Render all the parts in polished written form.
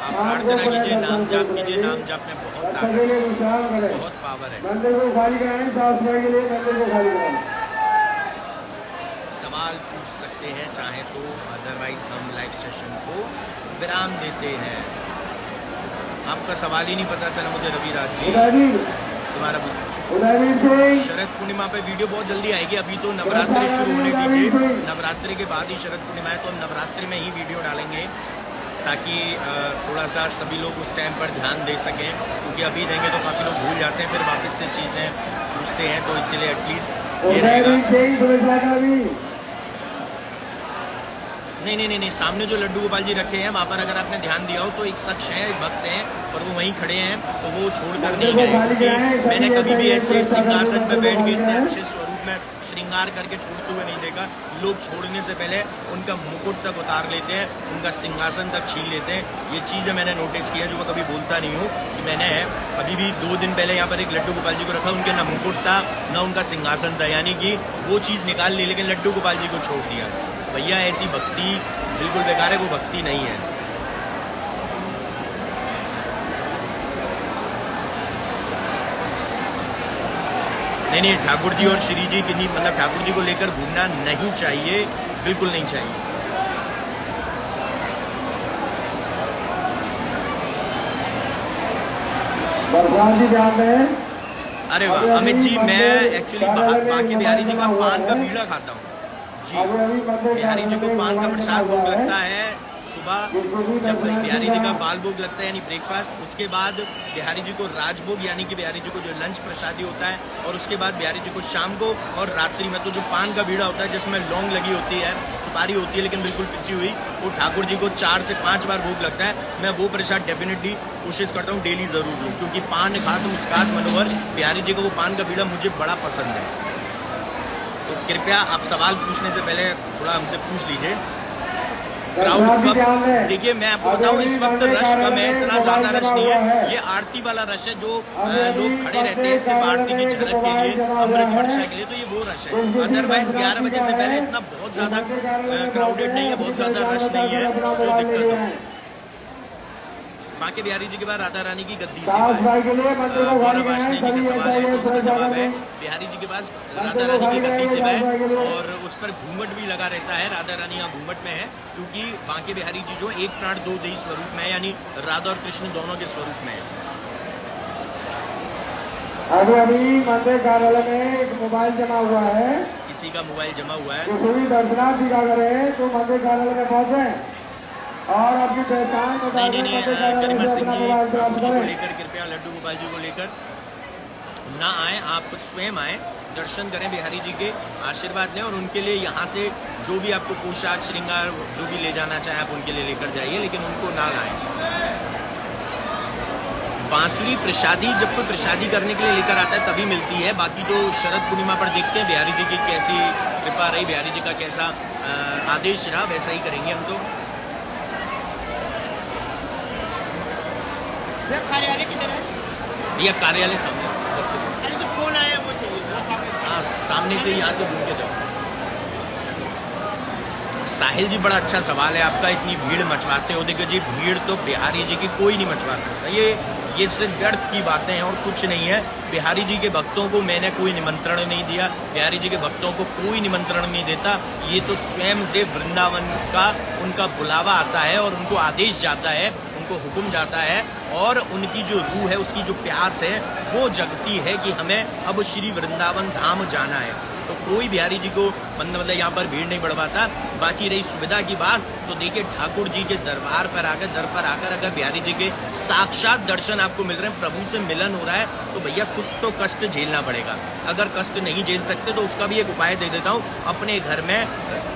आप प्रार्थना कीजिए, नाम जाप कीजिए, नाम जाप में बहुत ताकत है, बहुत पावर है। मंदिर को खाली कराएं, साफ सफाई के लिए मंदिर को खाली कराएं। सवाल पूछ सकते हैं चाहे तो, अदरवाइज हम लाइव सेशन को विराम देते हैं। आपका सवाल ही नहीं पता चला मुझे रविराज जी, तुम्हारा शरद पूर्णिमा पे वीडियो बहुत जल्दी आएगी। अभी तो नवरात्रि शुरू होने दीजिए, नवरात्रि के बाद ही शरद पूर्णिमा है, तो हम नवरात्रि में ही वीडियो डालेंगे ताकि थोड़ा सा सभी लोग उस टाइम पर ध्यान दे सकें, क्योंकि अभी देंगे तो काफ़ी लोग भूल जाते हैं, फिर वापस से चीज़ें पूछते हैं, तो इसीलिए एटलीस्ट ये रहेगा। नहीं, सामने जो लड्डू गोपाल जी रखे हैं वहाँ पर अगर आपने ध्यान दिया हो तो एक शख्स है, एक भक्त हैं, और वो वहीं खड़े हैं, तो वो छोड़कर नहीं गए, क्योंकि मैंने कभी भी ऐसे सिंहासन पर बैठ के इतने अच्छे स्वरूप में श्रृंगार करके छोड़ते हुए नहीं देखा। लोग छोड़ने से पहले उनका मुकुट तक उतार लेते हैं, उनका सिंहासन तक छीन लेते हैं। ये चीज़ें मैंने नोटिस किया, जो मैं कभी भूलता नहीं हूँ कि मैंने अभी भी 2 दिन पहले यहाँ पर एक लड्डू गोपाल जी को रखा, उनके ना मुकुट था ना उनका सिंहासन था, यानी कि वो चीज़ निकाल ली लेकिन लड्डू गोपाल जी को छोड़ दिया। भैया ऐसी भक्ति बिल्कुल बेकार है, वो भक्ति नहीं है। नहीं, ठाकुर जी और श्री जी की नहीं, मतलब ठाकुर जी को लेकर घूमना नहीं चाहिए, बिल्कुल नहीं चाहिए। अरे वाह अमित जी, मैं एक्चुअली बांके बिहारी जी का पान का बीड़ा खाता हूँ जी। बिहारी जी को पान का प्रसाद भोग लगता है सुबह, जब बिहारी जी का बाल भोग लगता है यानी ब्रेकफास्ट, उसके बाद बिहारी जी को राजभोग यानी कि बिहारी जी को जो लंच प्रसादी होता है, और उसके बाद बिहारी जी को शाम को और रात्रि में तो जो पान का बीड़ा होता है जिसमें लौंग लगी होती है, सुपारी होती है लेकिन बिल्कुल पिसी हुई, वो ठाकुर जी को 4 से 5 बार भोग लगता है। मैं वो प्रसाद डेफिनेटली कोशिश करता हूँ डेली जरूर लूँ, क्योंकि पान खात मुस्कात मनोहर बिहारी जी को वो पान का बीड़ा मुझे बड़ा पसंद है। तो कृपया आप सवाल पूछने से पहले थोड़ा हमसे पूछ लीजिए। क्राउड कब, देखिए मैं आपको बताऊं इस वक्त रश कम है, इतना ज्यादा रश नहीं है। ये आरती वाला रश है, जो लोग खड़े रहते हैं सिर्फ आरती की झलक के लिए, अमृत वर्षा के लिए, तो ये वो रश है। अदरवाइज 11 बजे से पहले इतना बहुत ज्यादा क्राउडेड नहीं है, बहुत ज्यादा रश नहीं है जो दिक्कत हो। बांके बिहारी जी के बाद राधा रानी की गद्दी सेवा है। गौरव आशनी जी का सवाल है तो उसका जवाब है बिहारी जी के पास राधा रानी की गद्दी सेवा है, और उस पर घूंघट भी लगा रहता है। राधा रानी यहाँ घूंघट में है, क्योंकि बांके बिहारी जी जो एक प्राण दो देही स्वरूप में है, यानी राधा और कृष्ण दोनों के स्वरूप में है। अभी मंदिर कार्यालय में एक मोबाइल जमा हुआ है, किसी का मोबाइल जमा हुआ है, दर्शनार्थी का करे तो मंदिर कार्यालय में पहुंचे और आपकी पहचान नहीं, करीमा सिंह जी ठाकुर जी को लेकर कृपया लड्डू गोपाल जी को लेकर ना आए, आप स्वयं आए, दर्शन करें, बिहारी जी के आशीर्वाद लें, और उनके लिए यहाँ से जो भी आपको पोशाक श्रृंगार जो भी ले जाना चाहे आप उनके लिए लेकर जाइए, लेकिन उनको ना लाएं। बांसुरी प्रसादी जब कोई प्रसादी करने के लिए लेकर आता है तभी मिलती है, बाकी तो शरद पूर्णिमा पर देखते हैं बिहारी जी की कैसी कृपा रही, बिहारी जी का कैसा आदेश रहा, वैसा ही करेंगे हम। तो कार्यालय किधर है? भैया कार्यालय सामने, तो फोन आया वो चाहिए, हाँ सामने से यहाँ से घूम के जाओ। साहिल जी बड़ा अच्छा सवाल है आपका, इतनी भीड़ मचवाते हो, देखिए जी भीड़ तो बिहारी जी की कोई नहीं मचवा सकता, ये सिर्फ व्यर्थ की बातें हैं और कुछ नहीं है। बिहारी जी के भक्तों को मैंने कोई निमंत्रण नहीं दिया, बिहारी जी के भक्तों को कोई निमंत्रण नहीं देता, ये तो स्वयं से वृंदावन का उनका बुलावा आता है और उनको आदेश जाता है, उनको हुक्म जाता है, और उनकी जो रूह है उसकी जो प्यास है वो जगती है कि हमें अब श्री वृंदावन धाम जाना है। तो कोई बिहारी जी को मतलब यहाँ पर भीड़ नहीं बढ़वाता। बाकी रही सुविधा की बात, तो देखिए ठाकुर जी के दरबार पर आकर, दर पर आकर अगर बिहारी जी के साक्षात दर्शन आपको मिल रहे हैं, प्रभु से मिलन हो रहा है, तो भैया कुछ तो कष्ट झेलना पड़ेगा। अगर कष्ट नहीं झेल सकते तो उसका भी एक उपाय दे देता हूँ, अपने घर में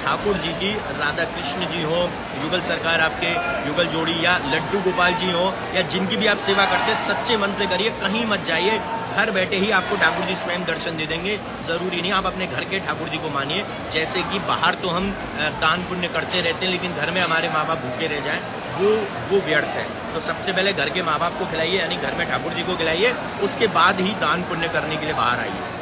ठाकुर जी की, राधा कृष्ण जी हो, युगल सरकार आपके युगल जोड़ी, या लड्डू गोपाल जी हो, या जिनकी भी आप सेवा करते हैं, सच्चे मन से करिए, कहीं मत जाइए, घर बैठे ही आपको ठाकुर जी स्वयं दर्शन दे देंगे। जरूरी नहीं आप अपने घर के ठाकुर जी को मानिए, जैसे कि बाहर तो हम दान पुण्य करते रहते हैं, लेकिन घर में हमारे माँ बाप भूखे रह जाएं, वो व्यर्थ है। तो सबसे पहले घर के माँ बाप को खिलाइए, यानी घर में ठाकुर जी को खिलाइए, उसके बाद ही दान पुण्य करने के लिए बाहर आइए।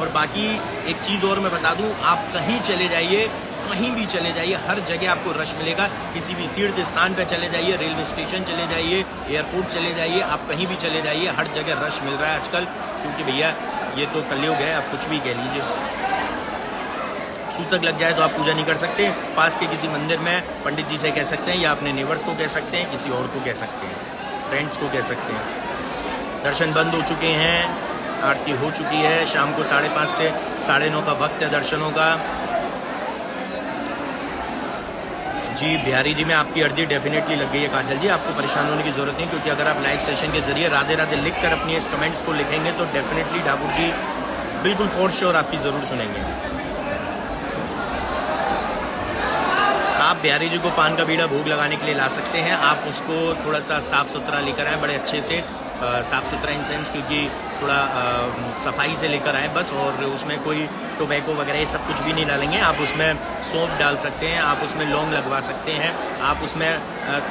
और बाकी एक चीज़ और मैं बता दूं, आप कहीं चले जाइए, कहीं भी चले जाइए, हर जगह आपको रश मिलेगा। किसी भी तीर्थ स्थान पर चले जाइए, रेलवे स्टेशन चले जाइए, एयरपोर्ट चले जाइए, आप कहीं भी चले जाइए, हर जगह रश मिल रहा है आजकल। क्योंकि भैया ये तो कलयुग है, आप कुछ भी कह लीजिए। सूतक लग जाए तो आप पूजा नहीं कर सकते। पास के किसी मंदिर में पंडित जी से कह सकते हैं, या अपने नेबर्स को कह सकते हैं, किसी और को कह सकते हैं, फ्रेंड्स को कह सकते हैं। दर्शन बंद हो चुके हैं, आरती हो चुकी है। शाम को 5:30 से 9:30 का वक्त है दर्शनों का। जी बिहारी जी में आपकी अर्जी डेफिनेटली लग गई है काजल जी, आपको परेशान होने की जरूरत नहीं, क्योंकि अगर आप लाइव सेशन के जरिए राधे राधे लिख कर अपनी इस कमेंट्स को लिखेंगे तो डेफिनेटली ठाकुर जी बिल्कुल फॉर श्योर आपकी ज़रूर सुनेंगे। आप बिहारी जी को पान का बीड़ा भोग लगाने के लिए ला सकते हैं। आप उसको थोड़ा सा साफ़ सुथरा लेकर आएँ, बड़े अच्छे से साफ़ सुथरा इन सेंस, क्योंकि थोड़ा सफाई से लेकर आएँ बस। और उसमें कोई टोबैको वगैरह ये सब कुछ भी नहीं डालेंगे। आप उसमें सौंफ डाल सकते हैं, आप उसमें लौंग लगवा सकते हैं, आप उसमें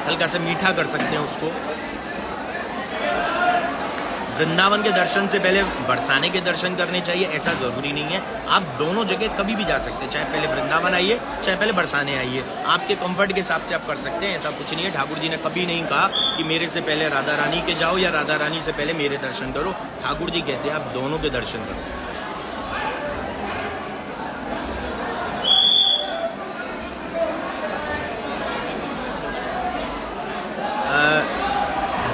हल्का सा मीठा कर सकते हैं उसको। वृंदावन के दर्शन से पहले बरसाने के दर्शन करने चाहिए, ऐसा ज़रूरी नहीं है। आप दोनों जगह कभी भी जा सकते हैं, चाहे पहले वृंदावन आइए, चाहे पहले बरसाने आइए। आपके कंफर्ट के हिसाब से आप कर सकते हैं, ऐसा कुछ नहीं है। ठाकुर जी ने कभी नहीं कहा कि मेरे से पहले राधा रानी के जाओ या राधा रानी से पहले मेरे दर्शन करो। ठाकुर जी कहते हैं आप दोनों के दर्शन करो।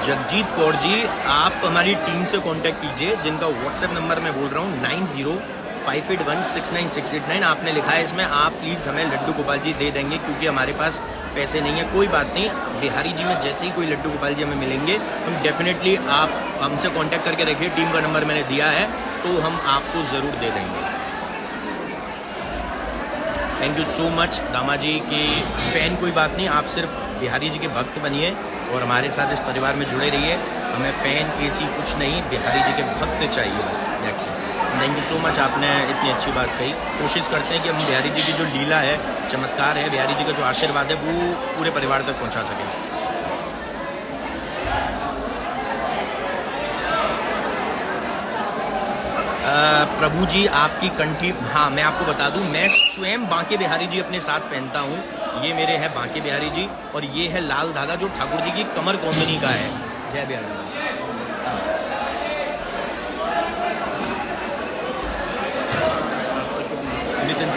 जगजीत कौर जी, आप हमारी टीम से कांटेक्ट कीजिए, जिनका व्हाट्सएप नंबर मैं बोल रहा हूँ 9058169689। आपने लिखा है इसमें, आप प्लीज़ हमें लड्डू गोपाल जी दे देंगे, क्योंकि हमारे पास पैसे नहीं है। कोई बात नहीं, बिहारी जी में जैसे ही कोई लड्डू गोपाल जी हमें मिलेंगे, हम डेफिनेटली, आप हमसे कांटेक्ट करके रखिए, टीम का नंबर मैंने दिया है, तो हम आपको ज़रूर दे देंगे। थैंक यू सो मच दामा जी की फ़ैन कोई बात नहीं, आप सिर्फ बिहारी जी के भक्त बनिए और हमारे साथ इस परिवार में जुड़े रहिए। हमें फ़ैन एसी कुछ नहीं, बिहारी जी के भक्त चाहिए बस, that's it. Thank you so much, आपने इतनी अच्छी बात कही। कोशिश करते हैं कि हम बिहारी जी की जो लीला है, चमत्कार है, बिहारी जी का जो आशीर्वाद है, वो पूरे परिवार तक पहुँचा सकें। प्रभु जी आपकी कंठी, हाँ मैं आपको बता दूं, मैं स्वयं बांके बिहारी जी अपने साथ पहनता हूँ। ये मेरे है बांके बिहारी जी, और ये है लाल धागा जो ठाकुर जी की कमर कोंदनी का है। जय बिहारी। नितिन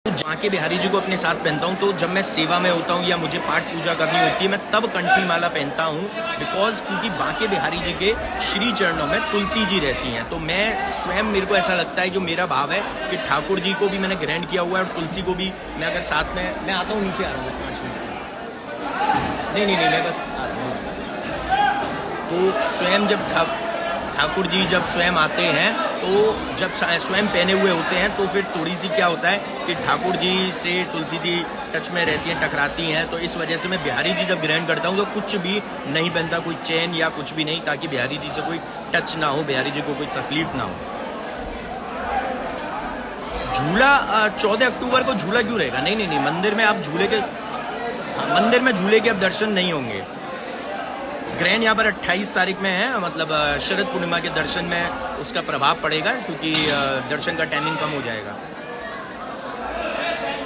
बांके बिहारी जी को अपने साथ पहनता हूं, तो जब मैं सेवा में होता हूं या मुझे पाठ पूजा करनी होती है, मैं तब कंठी माला पहनता हूं, बिकॉज क्योंकि बांके बिहारी जी के श्री चरणों में तुलसी जी रहती हैं। तो मैं स्वयं, मेरे को ऐसा लगता है, जो मेरा भाव है कि ठाकुर जी को भी मैंने ग्रहण किया हुआ है और तुलसी को भी मैं अगर साथ में, मैं आता हूँ, नीचे आ रहा हूँ बस 5 मिनट। नहीं, मैं बस आ रहा हूँ। तो स्वयं जब ठाकुर जी जब स्वयं आते हैं, तो जब स्वयं पहने हुए होते हैं, तो फिर थोड़ी सी क्या होता है कि ठाकुर जी से तुलसी जी टच में रहती हैं, टकराती हैं। तो इस वजह से मैं बिहारी जी जब ग्रहण करता हूँ तो कुछ भी नहीं पहनता, कोई चेन या कुछ भी नहीं, ताकि बिहारी जी से कोई टच ना हो, बिहारी जी को कोई तकलीफ ना हो। झूला 14 अक्टूबर को झूला क्यों रहेगा? नहीं, मंदिर में आप मंदिर में झूले के अब दर्शन नहीं होंगे। ग्रहण यहाँ पर 28 तारीख में है, मतलब शरद पूर्णिमा के दर्शन में उसका प्रभाव पड़ेगा, क्योंकि दर्शन का टाइमिंग कम हो जाएगा।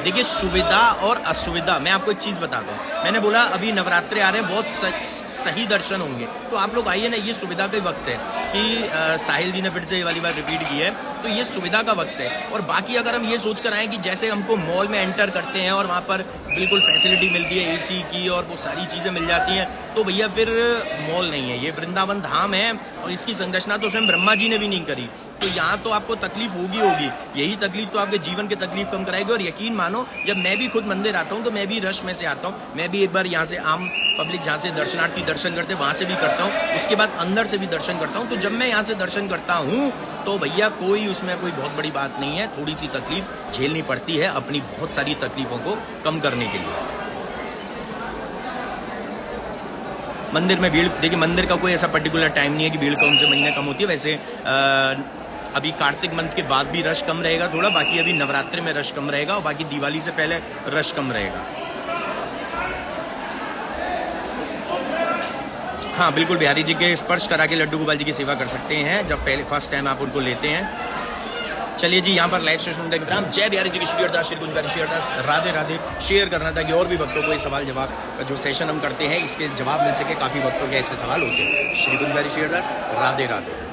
देखिए, सुविधा और असुविधा, मैं आपको एक चीज़ बता दूं, मैंने बोला अभी नवरात्रे आ रहे हैं, बहुत सही दर्शन होंगे, तो आप लोग आइए ना, ये सुविधा का वक्त है कि साहिल जी ने फिर से ये वाली बात रिपीट की है, तो ये सुविधा का वक्त है। और बाकी अगर हम ये सोच कर आए कि जैसे हमको मॉल में एंटर करते हैं और वहाँ पर बिल्कुल फैसिलिटी मिलती है एसी की और वो सारी चीज़ें मिल जाती हैं, तो भैया फिर मॉल नहीं है, ये वृंदावन धाम है, और इसकी संरचना तो स्वयं ब्रह्मा जी ने भी नहीं करी। तो यहाँ तो आपको तकलीफ होगी। यही तकलीफ तो आपके जीवन की तकलीफ कम कराएगी। और यकीन मानो, जब मैं भी खुद मंदिर आता हूँ तो मैं भी रश में से आता हूँ। मैं भी एक बार यहाँ से आम पब्लिक जहाँ से दर्शनार्थी दर्शन करते हैं वहाँ से भी करता हूँ, उसके बाद अंदर से भी दर्शन करता हूँ। तो जब मैं यहाँ से दर्शन करता हूँ तो भैया कोई उसमें कोई बहुत बड़ी बात नहीं है, थोड़ी सी तकलीफ झेलनी पड़ती है अपनी बहुत सारी तकलीफों को कम करने के लिए। मंदिर में भीड़, देखिए मंदिर का कोई ऐसा पर्टिकुलर टाइम नहीं है कि भीड़ कौन से महीने कम होती है। वैसे अभी कार्तिक मंथ के बाद भी रश कम रहेगा थोड़ा, बाकी अभी नवरात्रि में रश कम रहेगा, और बाकी दिवाली से पहले रश कम रहेगा। हाँ बिल्कुल, बिहारी जी के स्पर्श करा के लड्डू गोपाल जी की सेवा कर सकते हैं जब पहले फर्स्ट टाइम आप उनको लेते हैं। चलिए जी, यहाँ पर लाइव सेशन राम जय बिहारी जी की श्री अरदास, श्री कुंज बिहारी श्री अरदास, राधे राधे। शेयर करना था कि और भी भक्तों को ये सवाल जवाब का जो सेशन हम करते हैं इसके जवाब मिल सके। काफ़ी भक्तों के ऐसे सवाल होते हैं। श्री कुंज बिहारी श्री अरदास, राधे राधे।